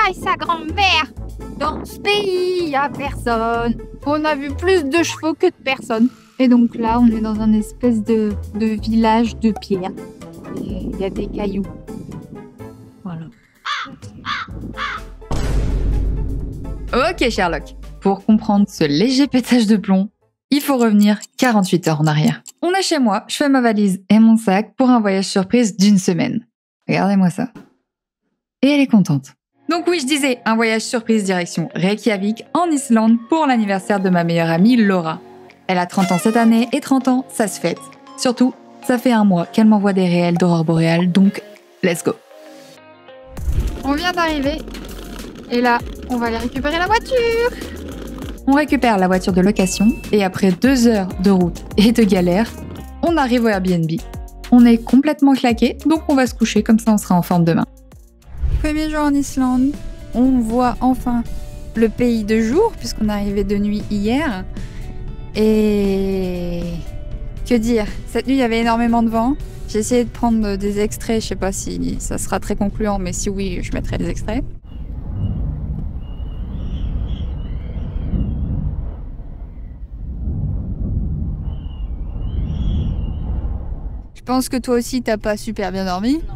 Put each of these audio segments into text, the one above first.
et sa grand-mère. Dans ce pays, il n'y a personne. On a vu plus de chevaux que de personnes. Et donc là, on est dans un espèce de village de pierre. Il y a des cailloux. Voilà. Ok Sherlock, pour comprendre ce léger pétage de plomb, il faut revenir 48 heures en arrière. On est chez moi, je fais ma valise et mon sac pour un voyage surprise d'1 semaine. Regardez-moi ça. Et elle est contente. Donc oui, je disais, un voyage surprise direction Reykjavik en Islande pour l'anniversaire de ma meilleure amie Laura. Elle a 30 ans cette année et 30 ans, ça se fête. Surtout, ça fait 1 mois qu'elle m'envoie des réels d'aurore boréale, donc let's go. On vient d'arriver. Et là, on va aller récupérer la voiture. On récupère la voiture de location et après 2 heures de route et de galère, on arrive au Airbnb. On est complètement claqué, donc on va se coucher, comme ça on sera en forme demain. Premier jour en Islande, on voit enfin le pays de jour, puisqu'on est arrivé de nuit hier. Et que dire, cette nuit il y avait énormément de vent. J'ai essayé de prendre des extraits, je sais pas si ça sera très concluant, mais si oui, je mettrai des extraits. Je pense que toi aussi t'as pas super bien dormi. Non.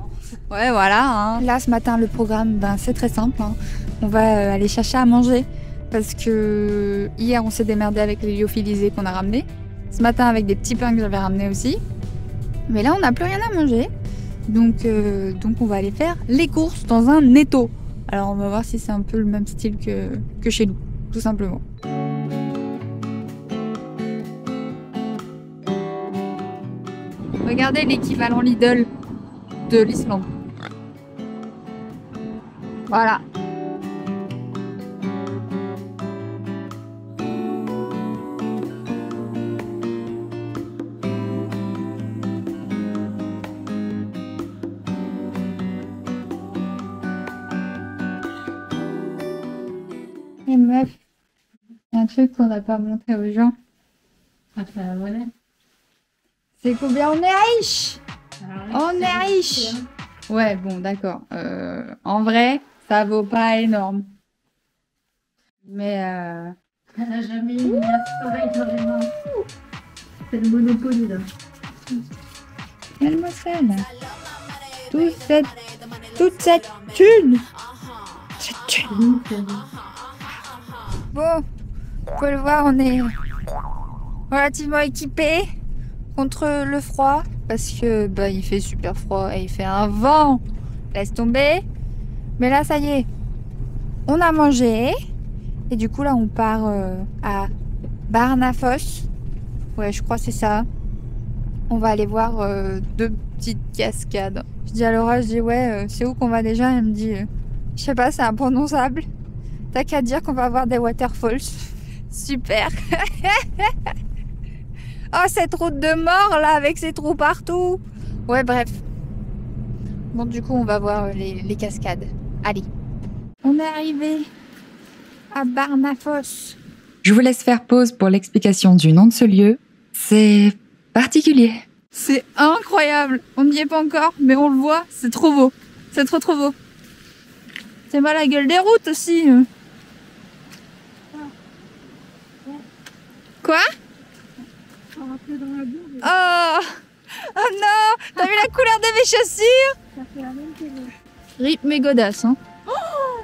Ouais, voilà. Hein. Là, ce matin, le programme, c'est très simple. Hein. On va aller chercher à manger parce que hier, on s'est démerdé avec les lyophilisés qu'on a ramenés. Ce matin, avec des petits pains que j'avais ramenés aussi. Mais là, on n'a plus rien à manger. Donc, on va aller faire les courses dans un étau. Alors, on va voir si c'est un peu le même style que chez nous, tout simplement. Regardez l'équivalent Lidl de l'Islande. Voilà. Et meuf, il y a un truc qu'on n'a pas montré aux gens. C'est combien on est riche? On est riche. Ouais, bon, d'accord. En vrai, ça vaut pas énorme. Mais Elle n'a jamais eu une pareille vraiment. C'est le Monopoly là. regarde-moi ça là. Toute cette thune. Cette thune. Bon, vous pouvez le voir, on est relativement équipés contre le froid parce que il fait super froid et il fait un vent. Laisse tomber. Mais là, ça y est, on a mangé et du coup là, on part à Barnafoss. Ouais, je crois que c'est ça. On va aller voir 2 petites cascades. Je dis à Laura, je dis ouais, c'est où qu'on va déjà? Elle me dit, je sais pas, c'est imprononçable. T'as qu'à dire qu'on va voir des waterfalls. Super. Oh, cette route de mort là, avec ses trous partout. Ouais, bref. Bon, du coup, on va voir les cascades. Allez. On est arrivé à Barnafoss. Je vous laisse faire pause pour l'explication du nom de ce lieu. C'est particulier. C'est incroyable. On n'y est pas encore, mais on le voit. C'est trop beau. C'est trop beau. C'est mal la gueule des routes aussi. Quoi? Oh! Oh non! T'as vu la couleur de mes chaussures? Rip mes godasses, hein. Oh!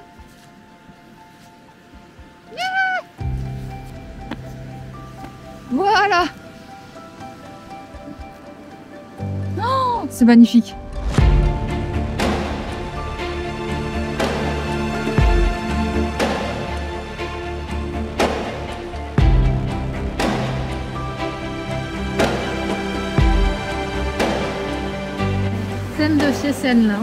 Yeah! Voilà! Oh, c'est magnifique. Scène de chez scène là.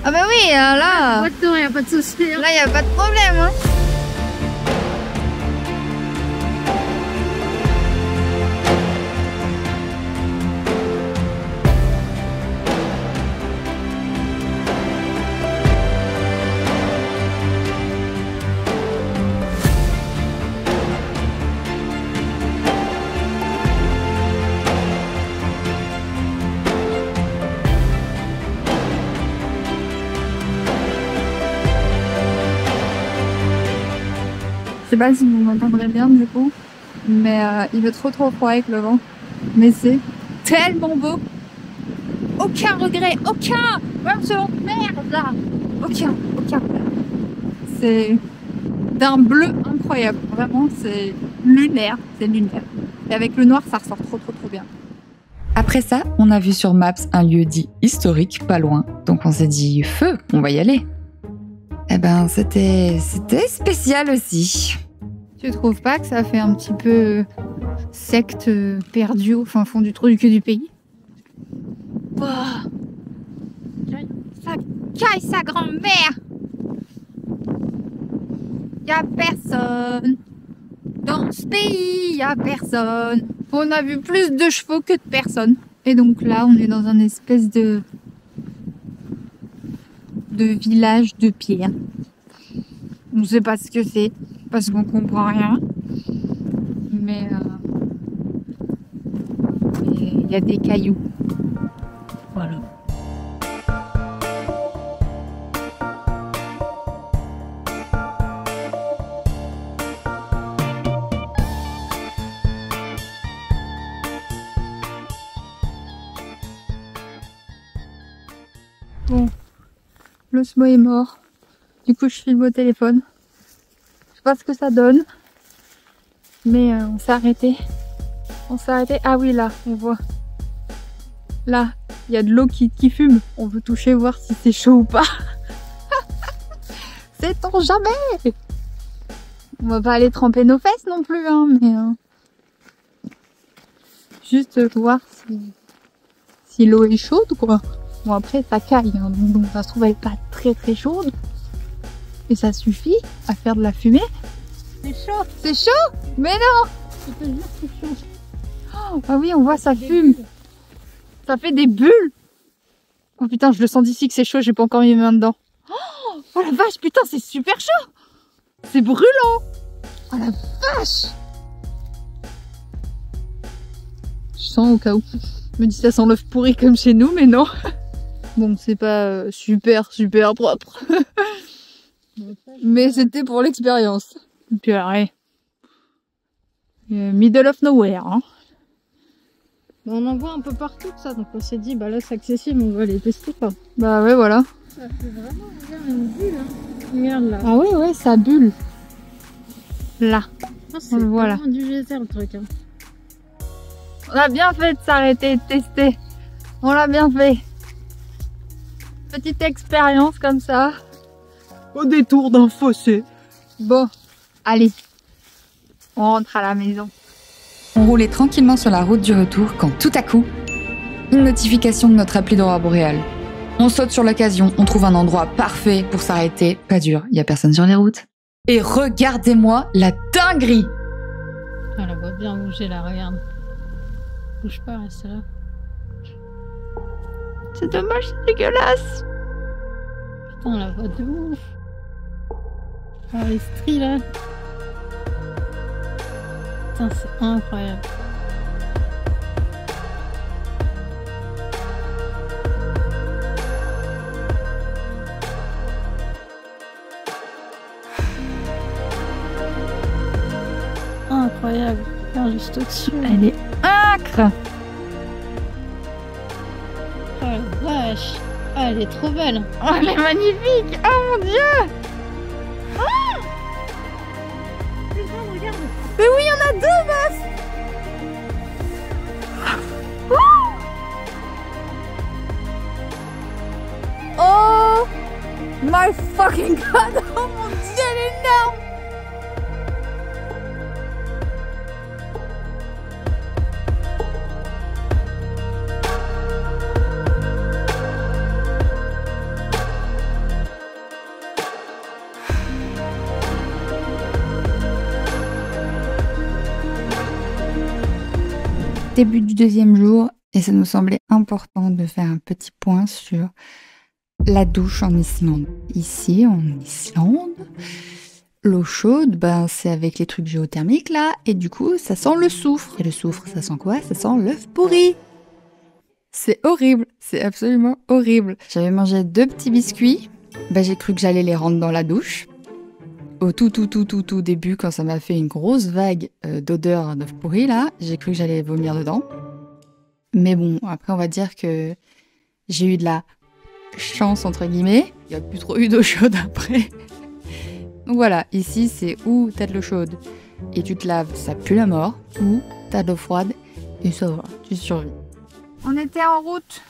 Ah bah oui, là, Voiture, il n'y a pas de souci. là y a pas de problème, hein. Je sais pas si vous m'entendrez bien du coup, mais il fait trop froid avec le vent. Mais c'est tellement beau. Aucun regret, aucun. Même ce vent de merde là. Aucun. C'est d'un bleu incroyable. Vraiment, c'est lunaire. Et avec le noir, ça ressort trop bien. Après ça, on a vu sur Maps un lieu dit historique, pas loin. Donc on s'est dit, feu, on va y aller. Eh ben, c'était spécial aussi. Tu trouves pas que ça fait un petit peu secte perdue au fin fond du trou du cul du pays? Oh. Ça caille sa grand-mère! Y'a personne! Dans ce pays, y'a personne! On a vu plus de chevaux que de personnes. Et donc là, on est dans un espèce de village de pierre. On sait pas ce que c'est, parce qu'on comprend rien. Mais il y a des cailloux. Voilà. Bon, l'osmo est mort. Du coup, je filme au téléphone. Je sais pas ce que ça donne. Mais on s'est arrêté. Ah oui, là, on voit. Là, il y a de l'eau qui fume. On veut toucher, voir si c'est chaud ou pas. Sait-on jamais? On va pas aller tremper nos fesses non plus, hein, mais juste voir si l'eau est chaude, quoi. Bon, après, ça caille, hein, donc ça se trouve, elle est pas très chaude. Et ça suffit à faire de la fumée. C'est chaud. C'est chaud? Mais non! Je te jure, c'est chaud. Oh, ah oui, on voit, ça fume. Ça fait des bulles. Oh putain, je le sens d'ici que c'est chaud, j'ai pas encore mis mes mains dedans. Oh la vache, putain, c'est super chaud. C'est brûlant. Oh la vache. Je sens au cas où. Je me dis ça sent l'œuf pourri comme chez nous, mais non. Bon, c'est pas super propre. Mais c'était pour l'expérience. Puis ouais. Middle of nowhere, hein. On en voit un peu partout de ça, donc on s'est dit, bah là c'est accessible, on va les tester quoi. Bah ouais, voilà. Ça fait vraiment bien une bulle, hein. Regarde là. Ah ouais, ça bulle. Là. Oh, c'est Voilà. vraiment du geyser le truc. Hein. On a bien fait de s'arrêter et de tester. On l'a bien fait. Petite expérience comme ça. Au détour d'un fossé. Bon, allez. On rentre à la maison. On roulait tranquillement sur la route du retour quand tout à coup, une notification de notre appli d'aurore boréale. On saute sur l'occasion, on trouve un endroit parfait pour s'arrêter. Pas dur, il y a personne sur les routes. Et regardez-moi la dinguerie! Ah, la voit bien bouger là, regarde. Bouge pas, reste là. C'est dommage, c'est dégueulasse. Putain, on la voit de ouf. Ah, les stries là. Putain, c'est incroyable. Incroyable. Regarde juste au-dessus. Elle est acre. Oh la vache. Ah, elle est trop belle. Oh, elle est magnifique. Oh mon dieu. Regarde. Mais oui, il y en a deux, meuf. Oh my fucking god. Oh mon dieu, elle est énorme. Début du deuxième jour et ça nous semblait important de faire un petit point sur la douche en Islande. Ici, en Islande, l'eau chaude, ben, c'est avec les trucs géothermiques là et du coup, ça sent le soufre. Et le soufre, ça sent quoi? Ça sent l'œuf pourri. C'est horrible, c'est absolument horrible. J'avais mangé 2 petits biscuits, ben, j'ai cru que j'allais les rendre dans la douche. Au tout début, quand ça m'a fait une grosse vague d'odeur d'œuf pourri, là, j'ai cru que j'allais vomir dedans. Mais bon, après, on va dire que j'ai eu de la chance, entre guillemets. Il n'y a plus trop eu d'eau chaude après. Donc voilà, ici, c'est où t'as de l'eau chaude et tu te laves, ça pue la mort, ou t'as de l'eau froide et ça va, tu survis. On était en route.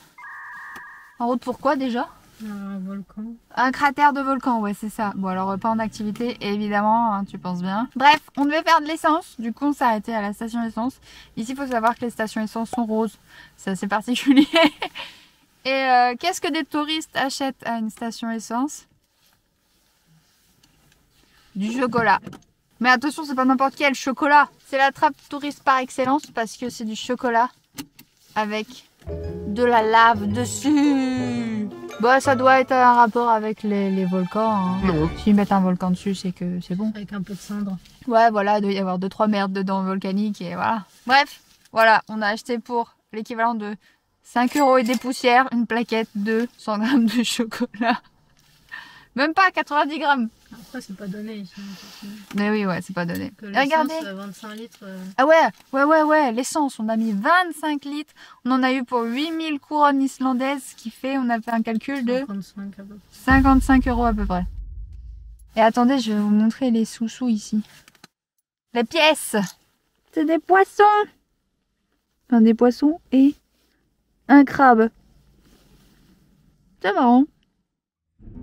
En route pour quoi déjà? Un volcan. Un cratère de volcan, ouais, c'est ça. Bon, alors pas en activité, évidemment, hein, tu penses bien. Bref, on devait faire de l'essence. Du coup, on s'est arrêté à la station essence. Ici, il faut savoir que les stations essence sont roses. C'est assez particulier. Et qu'est-ce que des touristes achètent à une station essence? Du chocolat. Mais attention, c'est pas n'importe quel chocolat. C'est la trappe touriste par excellence parce que c'est du chocolat avec de la lave dessus. Bah, ça doit être un rapport avec les volcans. Hein. Non. S'ils mettent un volcan dessus, c'est que c'est bon. Avec un peu de cendre. Ouais, voilà, il doit y avoir 2-3 merdes dedans volcaniques et voilà. Bref, voilà, on a acheté pour l'équivalent de 5 € et des poussières une plaquette de 100 grammes de chocolat. Même pas 90 grammes. Après, c'est pas donné ici. Mais oui, ouais, c'est pas donné. Que Et regardez. 25 litres. Ah ouais, l'essence, on a mis 25 litres. On en a eu pour 8000 couronnes islandaises, ce qui fait, on a fait un calcul de 55 à peu près. 55 € à peu près. Et attendez, je vais vous montrer les sous-sous ici. Les pièces. C'est des poissons. Enfin, des poissons et un crabe. C'est marrant.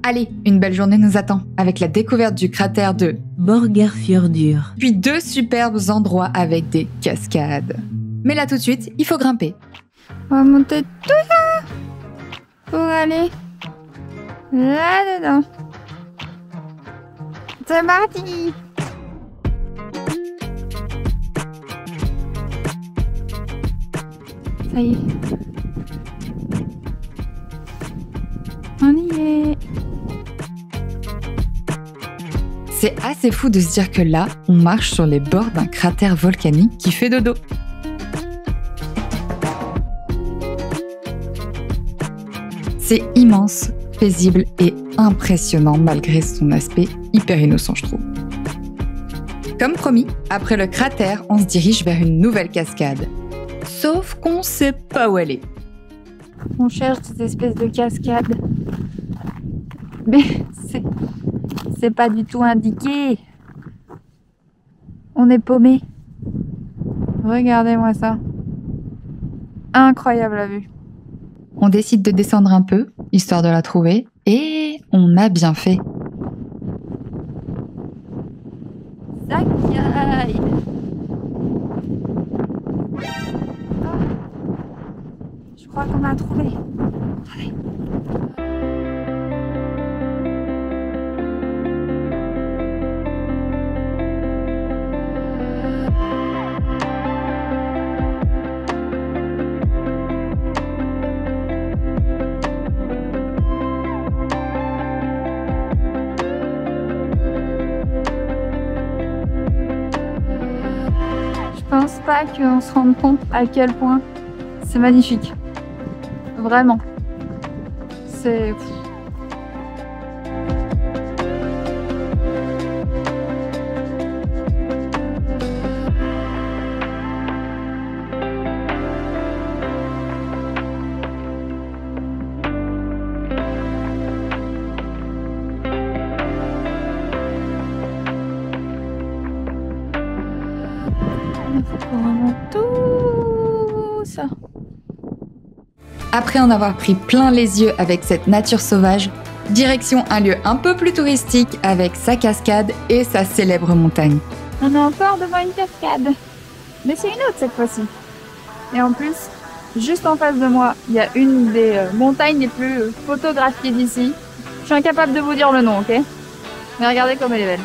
Allez, une belle journée nous attend, avec la découverte du cratère de Borgarfjörður. puis 2 superbes endroits avec des cascades. Mais là tout de suite, il faut grimper. On va monter tout ça pour aller là-dedans. C'est parti. Ça y est. On y est. C'est assez fou de se dire que là, on marche sur les bords d'un cratère volcanique qui fait dodo. C'est immense, paisible et impressionnant malgré son aspect hyper innocent, je trouve. Comme promis, après le cratère, on se dirige vers une nouvelle cascade. Sauf qu'on sait pas où elle est. On cherche cette espèce de cascade. Mais c'est pas du tout indiqué. On est paumé. Regardez-moi ça. Incroyable la vue. On décide de descendre un peu, histoire de la trouver, et on a bien fait. Ça caille. Ah. Je crois qu'on a trouvé. Allez. Je pense pas qu'on se rende compte à quel point c'est magnifique. Vraiment. C'est... Il faut vraiment tout ça. Après en avoir pris plein les yeux avec cette nature sauvage, direction un lieu un peu plus touristique avec sa cascade et sa célèbre montagne. On est encore devant une cascade. Mais c'est une autre cette fois-ci. Et en plus, juste en face de moi, il y a une des montagnes les plus photographiées d'ici. Je suis incapable de vous dire le nom, ok? Mais regardez comme elle est belle.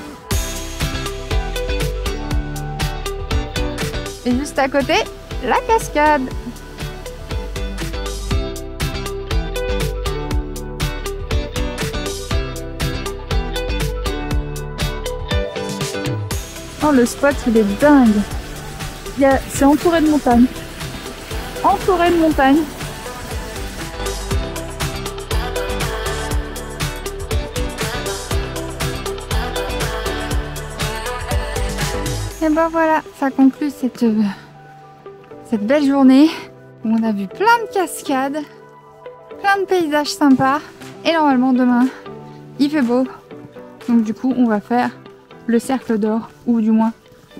Et juste à côté, la cascade. Oh, le spot, il est dingue. C'est entouré de montagnes. Entouré de montagnes. Et ben voilà, ça conclut cette belle journée où on a vu plein de cascades, plein de paysages sympas. Et normalement demain, il fait beau. Donc du coup, on va faire le cercle d'or, ou du moins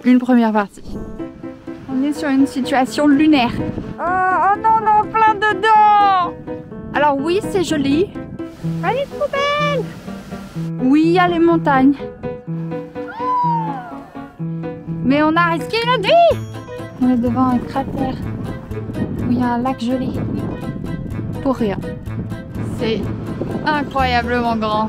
une première partie. On est sur une situation lunaire. Oh non, non, plein de dents. Alors oui, c'est joli. Elle est trop belle. Oui, il y a les montagnes. Mais on a risqué notre vie. On est devant un cratère où il y a un lac gelé. Pour rien. C'est incroyablement grand.